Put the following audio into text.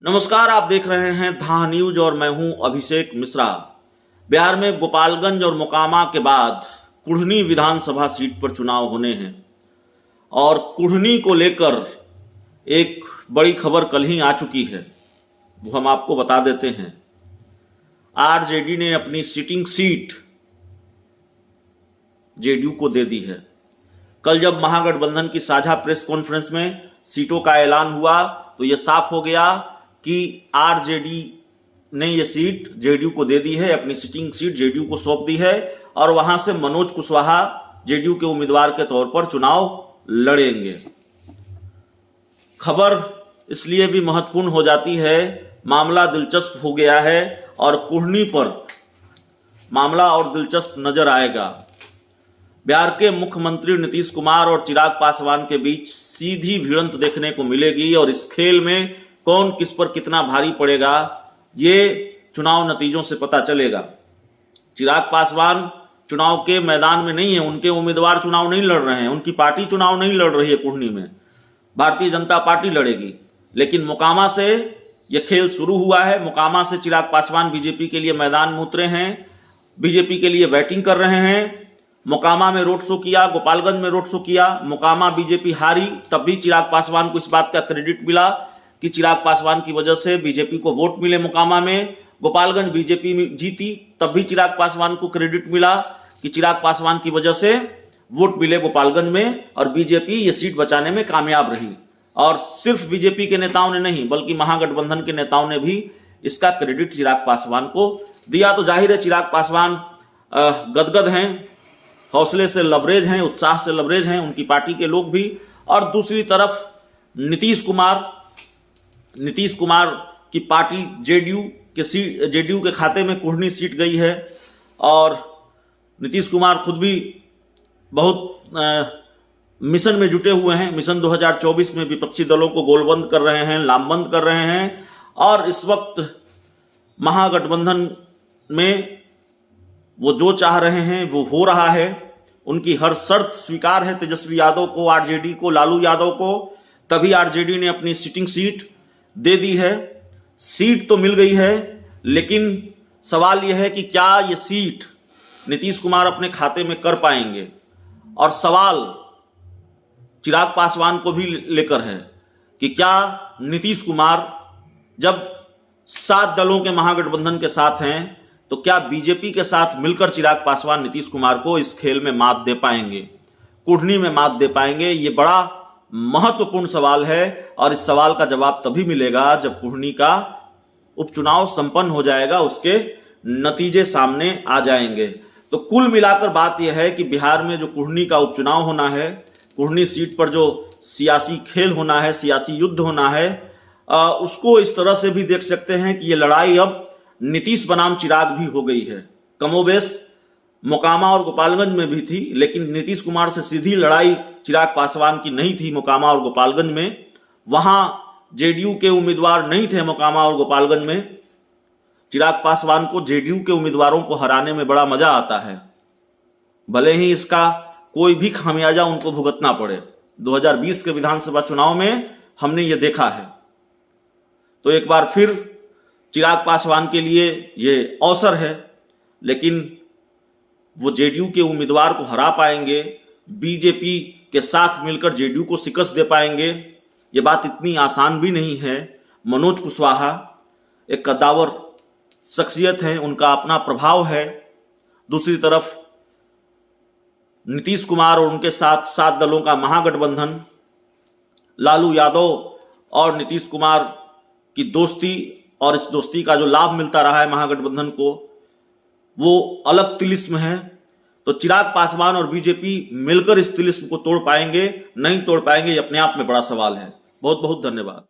नमस्कार, आप देख रहे हैं धा न्यूज और मैं हूं अभिषेक मिश्रा। बिहार में गोपालगंज और मोकामा के बाद कुढ़नी विधानसभा सीट पर चुनाव होने हैं और कुढ़नी को लेकर एक बड़ी खबर कल ही आ चुकी है, वो हम आपको बता देते हैं। आरजेडी ने अपनी सिटिंग सीट जेडीयू को दे दी है। कल जब महागठबंधन की साझा प्रेस कॉन्फ्रेंस में सीटों का ऐलान हुआ तो यह साफ हो गया कि आरजेडी ने यह सीट जेडीयू को दे दी है, अपनी सिटिंग सीट जेडीयू को सौंप दी है और वहां से मनोज कुशवाहा जेडीयू के उम्मीदवार के तौर पर चुनाव लड़ेंगे। खबर इसलिए भी महत्वपूर्ण हो जाती है, मामला दिलचस्प हो गया है और कुढ़नी पर मामला और दिलचस्प नजर आएगा। बिहार के मुख्यमंत्री नीतीश कुमार और चिराग पासवान के बीच सीधी भिड़ंत देखने को मिलेगी और इस खेल में कौन किस पर कितना भारी पड़ेगा ये चुनाव नतीजों से पता चलेगा। चिराग पासवान चुनाव के मैदान में नहीं है, उनके उम्मीदवार चुनाव नहीं लड़ रहे हैं, उनकी पार्टी चुनाव नहीं लड़ रही है। कुढ़नी में भारतीय जनता पार्टी लड़ेगी, लेकिन मोकामा से यह खेल शुरू हुआ है। मोकामा से चिराग पासवान बीजेपी के लिए मैदान में उतरे हैं, बीजेपी के लिए बैटिंग कर रहे हैं। मोकामा में रोड शो किया, गोपालगंज में रोड शो किया। मोकामा बीजेपी हारी, तब भी चिराग पासवान को इस बात का क्रेडिट मिला कि चिराग पासवान की वजह से बीजेपी को वोट मिले। मोकामा में गोपालगंज बीजेपी में जीती, तब भी चिराग पासवान को क्रेडिट मिला कि चिराग पासवान की वजह से वोट मिले गोपालगंज में और बीजेपी ये सीट बचाने में कामयाब रही। और सिर्फ बीजेपी के नेताओं ने नहीं बल्कि महागठबंधन के नेताओं ने भी इसका क्रेडिट चिराग पासवान को दिया। तो जाहिर है चिराग पासवान गदगद हैं, हौसले से लबरेज हैं, उत्साह से लबरेज हैं, उनकी पार्टी के लोग भी। और दूसरी तरफ नीतीश कुमार की पार्टी जेडीयू के खाते में कुढ़नी सीट गई है और नीतीश कुमार खुद भी बहुत मिशन में जुटे हुए हैं। मिशन 2024 में विपक्षी दलों को गोलबंद कर रहे हैं, लामबंद कर रहे हैं और इस वक्त महागठबंधन में वो जो चाह रहे हैं वो हो रहा है। उनकी हर शर्त स्वीकार है तेजस्वी यादव को, आरजेडी को, लालू यादव को। तभी आरजेडी ने अपनी सिटिंग सीट दे दी है। सीट तो मिल गई है, लेकिन सवाल यह है कि क्या ये सीट नीतीश कुमार अपने खाते में कर पाएंगे। और सवाल चिराग पासवान को भी लेकर है कि क्या नीतीश कुमार जब 7 दलों के महागठबंधन के साथ हैं तो क्या बीजेपी के साथ मिलकर चिराग पासवान नीतीश कुमार को इस खेल में मात दे पाएंगे, कुढ़नी में मात दे पाएंगे। ये बड़ा महत्वपूर्ण सवाल है और इस सवाल का जवाब तभी मिलेगा जब कुढ़नी का उपचुनाव संपन्न हो जाएगा, उसके नतीजे सामने आ जाएंगे। तो कुल मिलाकर बात यह है कि बिहार में जो कुढ़नी का उपचुनाव होना है, कुढ़नी सीट पर जो सियासी खेल होना है, सियासी युद्ध होना है, उसको इस तरह से भी देख सकते हैं कि ये लड़ाई अब नीतीश बनाम चिराग भी हो गई है। कमोबेश मोकामा और गोपालगंज में भी थी, लेकिन नीतीश कुमार से सीधी लड़ाई चिराग पासवान की नहीं थी मोकामा और गोपालगंज में। वहां जेडीयू के उम्मीदवार नहीं थे मोकामा और गोपालगंज में। चिराग पासवान को जेडीयू के उम्मीदवारों को हराने में बड़ा मजा आता है, भले ही इसका कोई भी खामियाजा उनको भुगतना पड़े। 2020 के विधानसभा चुनाव में हमने ये देखा है। तो एक बार फिर चिराग पासवान के लिए ये अवसर है, लेकिन वो जेडीयू के उम्मीदवार को हरा पाएंगे, बीजेपी के साथ मिलकर जेडीयू को शिकस्त दे पाएंगे, ये बात इतनी आसान भी नहीं है। मनोज कुशवाहा एक कद्दावर शख्सियत है, उनका अपना प्रभाव है। दूसरी तरफ नीतीश कुमार और उनके साथ 7 दलों का महागठबंधन, लालू यादव और नीतीश कुमार की दोस्ती और इस दोस्ती का जो लाभ मिलता रहा है महागठबंधन को, वो अलग तिलिस्म है। तो चिराग पासवान और बीजेपी मिलकर इस तिलिस्म को तोड़ पाएंगे, नहीं तोड़ पाएंगे, ये अपने आप में बड़ा सवाल है। बहुत बहुत धन्यवाद।